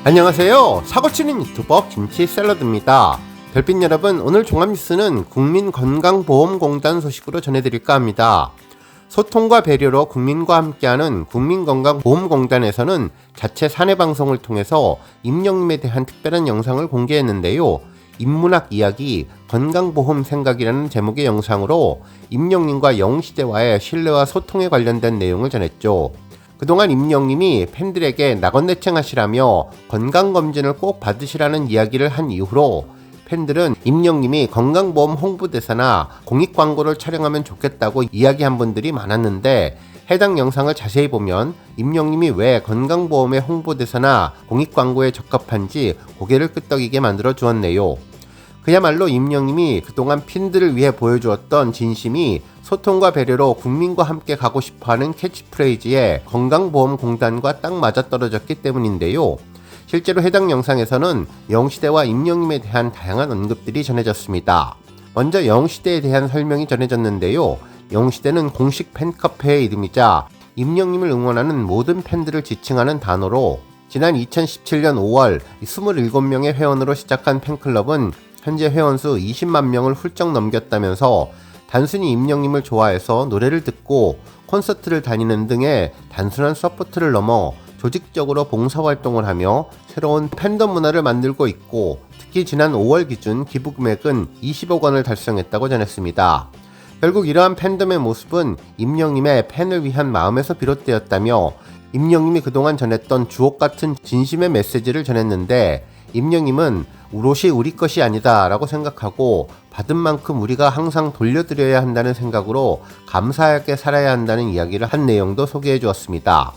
안녕하세요. 사고치는 유튜버 김치샐러드입니다. 별빛 여러분, 오늘 종합뉴스는 국민건강보험공단 소식으로 전해드릴까 합니다. 소통과 배려로 국민과 함께하는 국민건강보험공단에서는 자체 사내방송을 통해서 임영님에 대한 특별한 영상을 공개했는데요. 인문학 이야기 건강보험 생각이라는 제목의 영상으로 임영님과 영웅시대와의 신뢰와 소통에 관련된 내용을 전했죠. 그동안 임영님이 팬들에게 낙원내청하시라며 건강검진을 꼭 받으시라는 이야기를 한 이후로 팬들은 임영님이 건강보험 홍보대사나 공익광고를 촬영하면 좋겠다고 이야기한 분들이 많았는데, 해당 영상을 자세히 보면 임영님이 왜 건강보험의 홍보대사나 공익광고에 적합한지 고개를 끄덕이게 만들어 주었네요. 그야말로 임영님이 그동안 팬들을 위해 보여주었던 진심이 소통과 배려로 국민과 함께 가고 싶어하는 캐치프레이즈에 건강보험공단과 딱 맞아떨어졌기 때문인데요. 실제로 해당 영상에서는 영웅시대와 임영님에 대한 다양한 언급들이 전해졌습니다. 먼저 영웅시대에 대한 설명이 전해졌는데요. 영웅시대는 공식 팬카페의 이름이자 임영님을 응원하는 모든 팬들을 지칭하는 단어로, 지난 2017년 5월 27명의 회원으로 시작한 팬클럽은 현재 회원수 20만 명을 훌쩍 넘겼다면서, 단순히 임영님을 좋아해서 노래를 듣고 콘서트를 다니는 등의 단순한 서포트를 넘어 조직적으로 봉사활동을 하며 새로운 팬덤 문화를 만들고 있고, 특히 지난 5월 기준 기부 금액은 20억 원을 달성했다고 전했습니다. 결국 이러한 팬덤의 모습은 임영님의 팬을 위한 마음에서 비롯되었다며, 임영님이 그동안 전했던 주옥같은 진심의 메시지를 전했는데, 임영님은 우롯이 우리 것이 아니다 라고 생각하고 받은 만큼 우리가 항상 돌려드려야 한다는 생각으로 감사하게 살아야 한다는 이야기를 한 내용도 소개해 주었습니다.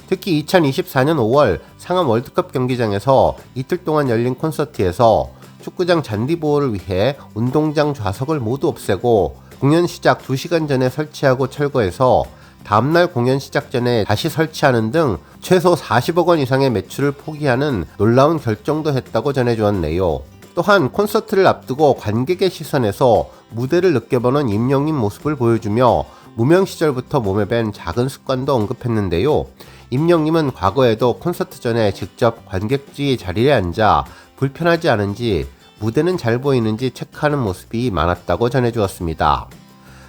특히 2024년 5월 상암 월드컵 경기장에서 이틀 동안 열린 콘서트에서 축구장 잔디 보호를 위해 운동장 좌석을 모두 없애고 공연 시작 2시간 전에 설치하고 철거해서 다음날 공연 시작 전에 다시 설치하는 등 최소 40억 원 이상의 매출을 포기하는 놀라운 결정도 했다고 전해주었네요. 또한 콘서트를 앞두고 관객의 시선에서 무대를 느껴보는 임영님 모습을 보여주며 무명 시절부터 몸에 밴 작은 습관도 언급했는데요. 임영님은 과거에도 콘서트 전에 직접 관객지 자리에 앉아 불편하지 않은지, 무대는 잘 보이는지 체크하는 모습이 많았다고 전해주었습니다.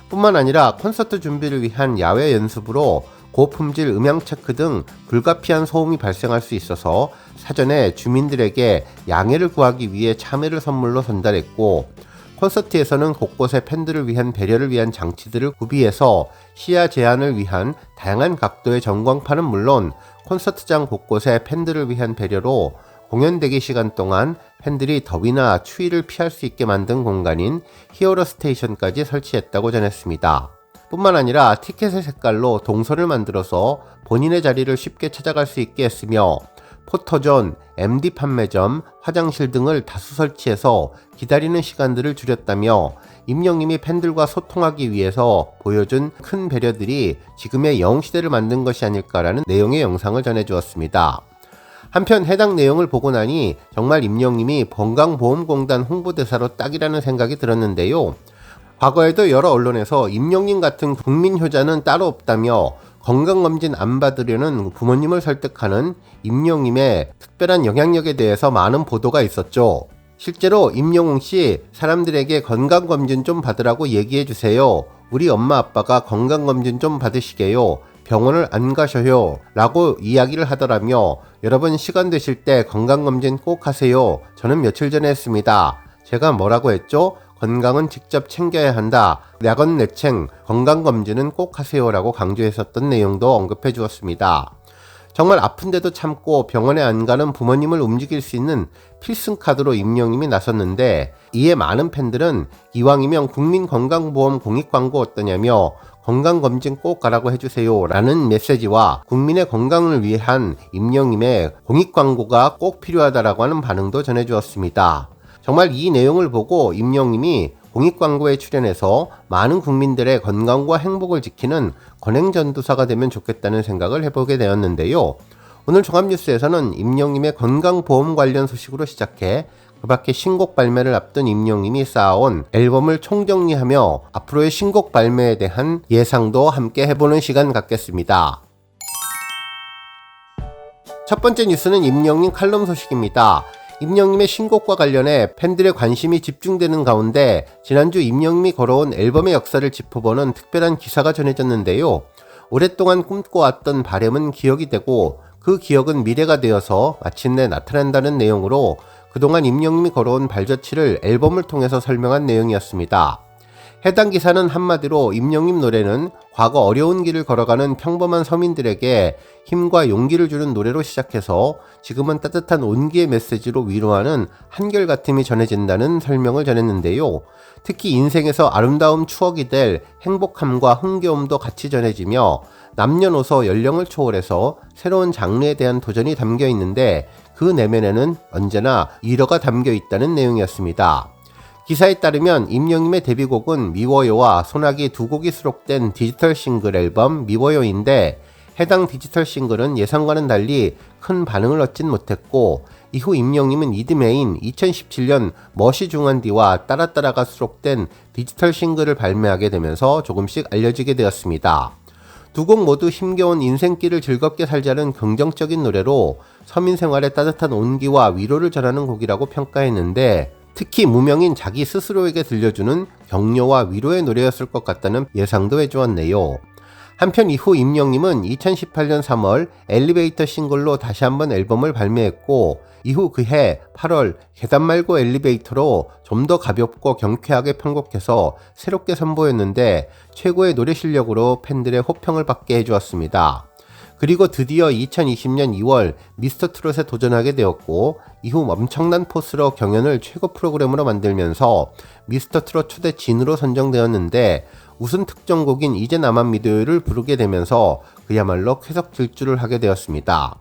뿐만 아니라 콘서트 준비를 위한 야외 연습으로 고품질 음향 체크 등 불가피한 소음이 발생할 수 있어서 사전에 주민들에게 양해를 구하기 위해 참외를 선물로 전달했고, 콘서트에서는 곳곳에 팬들을 위한 배려를 위한 장치들을 구비해서 시야 제한을 위한 다양한 각도의 전광판은 물론 콘서트장 곳곳에 팬들을 위한 배려로 공연 대기 시간 동안 팬들이 더위나 추위를 피할 수 있게 만든 공간인 히어로 스테이션까지 설치했다고 전했습니다. 뿐만 아니라 티켓의 색깔로 동선을 만들어서 본인의 자리를 쉽게 찾아갈 수 있게 했으며, 포토존, MD 판매점, 화장실 등을 다수 설치해서 기다리는 시간들을 줄였다며, 임영님이 팬들과 소통하기 위해서 보여준 큰 배려들이 지금의 영웅시대를 만든 것이 아닐까라는 내용의 영상을 전해주었습니다. 한편 해당 내용을 보고 나니 정말 임영님이 건강보험공단 홍보대사로 딱이라는 생각이 들었는데요. 과거에도 여러 언론에서 임영님 같은 국민효자는 따로 없다며 건강검진 안 받으려는 부모님을 설득하는 임영님의 특별한 영향력에 대해서 많은 보도가 있었죠. 실제로 임영웅씨, 사람들에게 건강검진 좀 받으라고 얘기해주세요. 우리 엄마 아빠가 건강검진 좀 받으시게요. 병원을 안 가셔요 라고 이야기를 하더라며, 여러분 시간 되실 때 건강검진 꼭 하세요. 저는 며칠 전에 했습니다. 제가 뭐라고 했죠? 건강은 직접 챙겨야 한다. 낙원내청, 건강검진은 꼭 하세요 라고 강조했었던 내용도 언급해 주었습니다. 정말 아픈데도 참고 병원에 안 가는 부모님을 움직일 수 있는 필승카드로 임영님이 나섰는데, 이에 많은 팬들은 이왕이면 국민건강보험 공익광고 어떠냐며 건강검진 꼭 가라고 해주세요 라는 메시지와 국민의 건강을 위한 임영님의 공익광고가 꼭 필요하다라고 하는 반응도 전해주었습니다. 정말 이 내용을 보고 임영님이 공익광고에 출연해서 많은 국민들의 건강과 행복을 지키는 권행전도사가 되면 좋겠다는 생각을 해보게 되었는데요. 오늘 종합뉴스에서는 임영님의 건강보험 관련 소식으로 시작해 그 밖에 신곡 발매를 앞둔 임영님이 쌓아온 앨범을 총정리하며 앞으로의 신곡 발매에 대한 예상도 함께 해보는 시간 갖겠습니다. 첫 번째 뉴스는 임영님 칼럼 소식입니다. 임영님의 신곡과 관련해 팬들의 관심이 집중되는 가운데 지난주 임영님이 걸어온 앨범의 역사를 짚어보는 특별한 기사가 전해졌는데요. 오랫동안 꿈꿔왔던 바램은 기억이 되고 그 기억은 미래가 되어서 마침내 나타난다는 내용으로 그동안 임영님이 걸어온 발자취를 앨범을 통해서 설명한 내용이었습니다. 해당 기사는 한마디로 임영님 노래는 과거 어려운 길을 걸어가는 평범한 서민들에게 힘과 용기를 주는 노래로 시작해서 지금은 따뜻한 온기의 메시지로 위로하는 한결같음이 전해진다는 설명을 전했는데요. 특히 인생에서 아름다운 추억이 될 행복함과 흥겨움도 같이 전해지며 남녀노소 연령을 초월해서 새로운 장르에 대한 도전이 담겨 있는데 그 내면에는 언제나 위로가 담겨 있다는 내용이었습니다. 기사에 따르면 임영님의 데뷔곡은 미워요와 소나기 두 곡이 수록된 디지털 싱글 앨범 미워요인데 해당 디지털 싱글은 예상과는 달리 큰 반응을 얻진 못했고 이후 임영님은 이듬해인 2017년 멋이 중한디와 따라따라가 수록된 디지털 싱글을 발매하게 되면서 조금씩 알려지게 되었습니다. 두 곡 모두 힘겨운 인생길을 즐겁게 살자는 긍정적인 노래로 서민 생활의 따뜻한 온기와 위로를 전하는 곡이라고 평가했는데 특히 무명인 자기 스스로에게 들려주는 격려와 위로의 노래였을 것 같다는 예상도 해주었네요. 한편 이후 임영님은 2018년 3월 엘리베이터 싱글로 다시 한번 앨범을 발매했고 이후 그해 8월 계단 말고 엘리베이터로 좀 더 가볍고 경쾌하게 편곡해서 새롭게 선보였는데 최고의 노래 실력으로 팬들의 호평을 받게 해주었습니다. 그리고 드디어 2020년 2월 미스터트롯에 도전하게 되었고 이후 엄청난 포스로 경연을 최고 프로그램으로 만들면서 미스터트롯 초대 진으로 선정되었는데 우승 특정곡인 이제 나만 믿어요를 부르게 되면서 그야말로 쾌속 질주를 하게 되었습니다.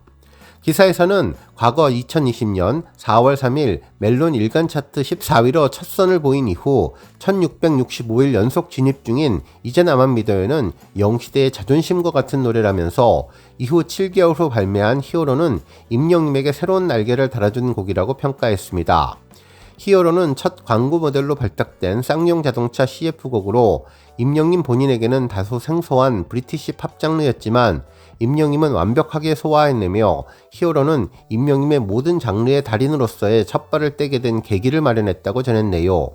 기사에서는 과거 2020년 4월 3일 멜론 일간 차트 14위로 첫 선을 보인 이후 1665일 연속 진입 중인 이제 나만 믿어요는 영시대의 자존심과 같은 노래라면서 이후 7개월 후 발매한 히어로는 임영님에게 새로운 날개를 달아준 곡이라고 평가했습니다. 히어로는 첫 광고 모델로 발탁된 쌍용 자동차 CF곡으로 임영님 본인에게는 다소 생소한 브리티시 팝 장르였지만 임영님은 완벽하게 소화해내며 히어로는 임영님의 모든 장르의 달인으로서의 첫 발을 떼게 된 계기를 마련했다고 전했네요.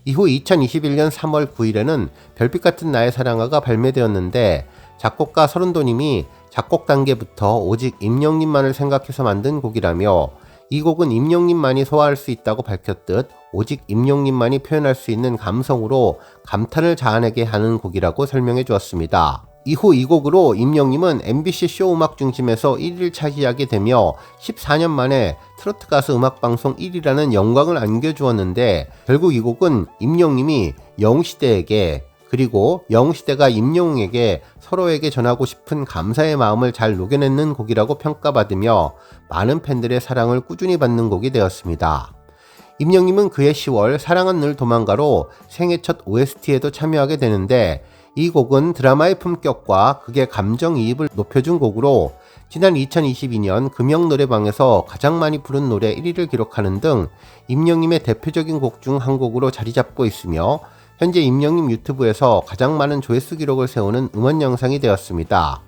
이후 2021년 3월 9일에는 별빛 같은 나의 사랑아가 발매되었는데 작곡가 서른도님이 작곡 단계부터 오직 임영님만을 생각해서 만든 곡이라며 이 곡은 임영님만이 소화할 수 있다고 밝혔듯 오직 임영님만이 표현할 수 있는 감성으로 감탄을 자아내게 하는 곡이라고 설명해 주었습니다. 이후 이 곡으로 임영님은 MBC 쇼 음악 중심에서 1위를 차지하게 되며 14년 만에 트로트 가수 음악방송 1위라는 영광을 안겨주었는데 결국 이 곡은 임영님이 영시대에게 그리고 영시대가 임영웅에게 서로에게 전하고 싶은 감사의 마음을 잘 녹여내는 곡이라고 평가받으며 많은 팬들의 사랑을 꾸준히 받는 곡이 되었습니다. 임영님은 그해 10월 사랑은 늘 도망가로 생애 첫 OST에도 참여하게 되는데 이 곡은 드라마의 품격과 극의 감정이입을 높여준 곡으로 지난 2022년 금영노래방에서 가장 많이 부른 노래 1위를 기록하는 등 임영님의 대표적인 곡 중 한 곡으로 자리 잡고 있으며 현재 임영님 유튜브에서 가장 많은 조회수 기록을 세우는 음원 영상이 되었습니다.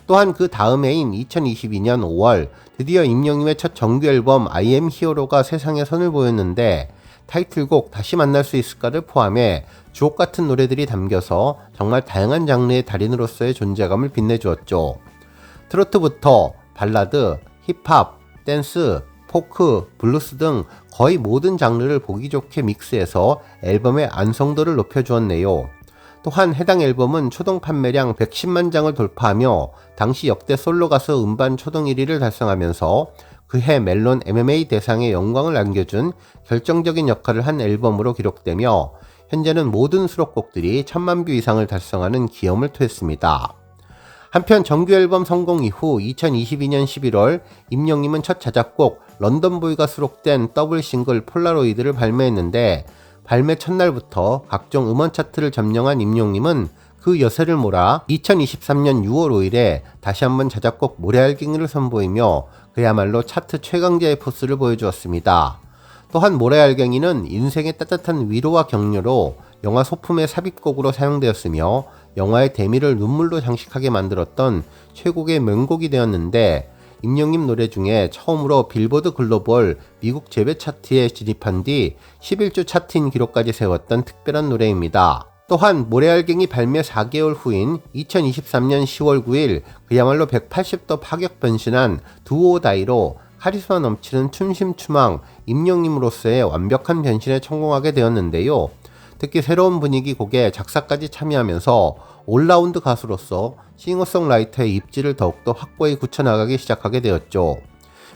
또한 그 다음 해인 2022년 5월 드디어 임영님의 첫 정규 앨범 I am 히어로가 세상에 선을 보였는데 타이틀곡 다시 만날 수 있을까를 포함해 주옥같은 노래들이 담겨서 정말 다양한 장르의 달인으로서의 존재감을 빛내주었죠. 트로트부터 발라드, 힙합, 댄스, 포크, 블루스 등 거의 모든 장르를 보기 좋게 믹스해서 앨범의 안성도를 높여주었네요. 또한 해당 앨범은 초동 판매량 110만 장을 돌파하며 당시 역대 솔로 가수 음반 초동 1위를 달성하면서 그해 멜론 MMA 대상의 영광을 안겨준 결정적인 역할을 한 앨범으로 기록되며 현재는 모든 수록곡들이 1000만 뷰 이상을 달성하는 기염을 토했습니다. 한편 정규 앨범 성공 이후 2022년 11월 임영님은 첫 자작곡 런던보이가 수록된 더블 싱글 폴라로이드를 발매했는데 발매 첫날부터 각종 음원 차트를 점령한 임영님은 그 여세를 몰아 2023년 6월 5일에 다시 한번 자작곡 모래알갱이를 선보이며 그야말로 차트 최강자의 포스를 보여주었습니다. 또한 모래알갱이는 인생의 따뜻한 위로와 격려로 영화 소품의 삽입곡으로 사용되었으며 영화의 대미를 눈물로 장식하게 만들었던 최고의 명곡이 되었는데 임영님 노래 중에 처음으로 빌보드 글로벌 미국 재배 차트에 진입한 뒤 11주 차트인 기록까지 세웠던 특별한 노래입니다. 또한 모래알갱이 발매 4개월 후인 2023년 10월 9일 그야말로 180도 파격 변신한 두오다이로 카리스마 넘치는 춤심추망 임영님으로서의 완벽한 변신에 성공하게 되었는데요. 특히 새로운 분위기 곡에 작사까지 참여하면서 올라운드 가수로서 싱어송라이터의 입지를 더욱더 확고히 굳혀나가기 시작하게 되었죠.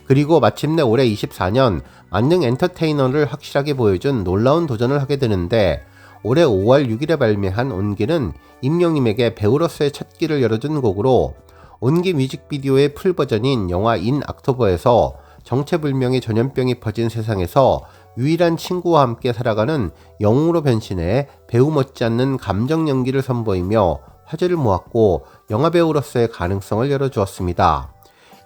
그리고 마침내 올해 24년 만능 엔터테이너를 확실하게 보여준 놀라운 도전을 하게 되는데, 올해 5월 6일에 발매한 온기는 임영님에게 배우로서의 첫 길을 열어준 곡으로 온기 뮤직비디오의 풀버전인 영화 인 악토버에서 정체불명의 전염병이 퍼진 세상에서 유일한 친구와 함께 살아가는 영웅으로 변신해 배우 못지않는 감정 연기를 선보이며 화제를 모았고 영화배우로서의 가능성을 열어주었습니다.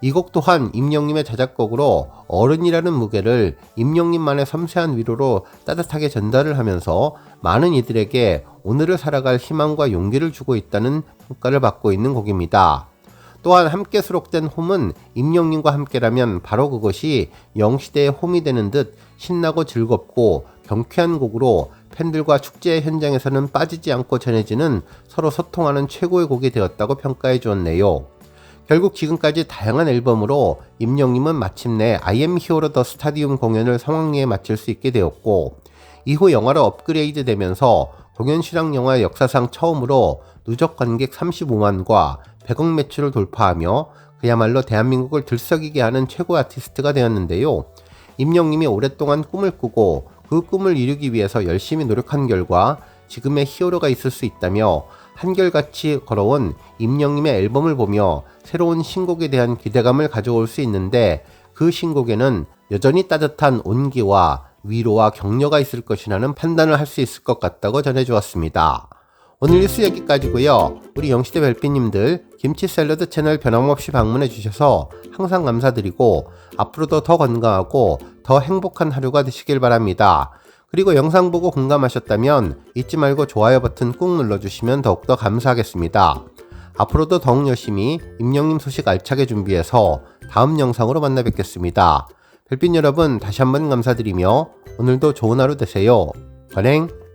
이 곡 또한 임영님의 자작곡으로 어른이라는 무게를 임영님만의 섬세한 위로로 따뜻하게 전달을 하면서 많은 이들에게 오늘을 살아갈 희망과 용기를 주고 있다는 평가를 받고 있는 곡입니다. 또한 함께 수록된 홈은 임영님과 함께라면 바로 그것이 영시대의 홈이 되는 듯 신나고 즐겁고 경쾌한 곡으로 팬들과 축제의 현장에서는 빠지지 않고 전해지는 서로 소통하는 최고의 곡이 되었다고 평가해 주었네요. 결국 지금까지 다양한 앨범으로 임영님은 마침내 I am Hero the Stadium 공연을 성황리에 마칠 수 있게 되었고, 이후 영화로 업그레이드 되면서 공연 실황 영화 역사상 처음으로 누적 관객 35만과 100억 매출을 돌파하며 그야말로 대한민국을 들썩이게 하는 최고 아티스트가 되었는데요. 임영님이 오랫동안 꿈을 꾸고 그 꿈을 이루기 위해서 열심히 노력한 결과 지금의 히어로가 있을 수 있다며 한결같이 걸어온 임영님의 앨범을 보며 새로운 신곡에 대한 기대감을 가져올 수 있는데, 그 신곡에는 여전히 따뜻한 온기와 위로와 격려가 있을 것이라는 판단을 할 수 있을 것 같다고 전해주었습니다. 오늘 뉴스 여기까지고요. 우리 영시대 별빛님들 김치 샐러드 채널 변함없이 방문해 주셔서 항상 감사드리고 앞으로도 더 건강하고 더 행복한 하루가 되시길 바랍니다. 그리고 영상 보고 공감하셨다면 잊지 말고 좋아요 버튼 꾹 눌러주시면 더욱더 감사하겠습니다. 앞으로도 더욱 열심히 임영님 소식 알차게 준비해서 다음 영상으로 만나 뵙겠습니다. 별빛 여러분 다시 한번 감사드리며 오늘도 좋은 하루 되세요. 건행!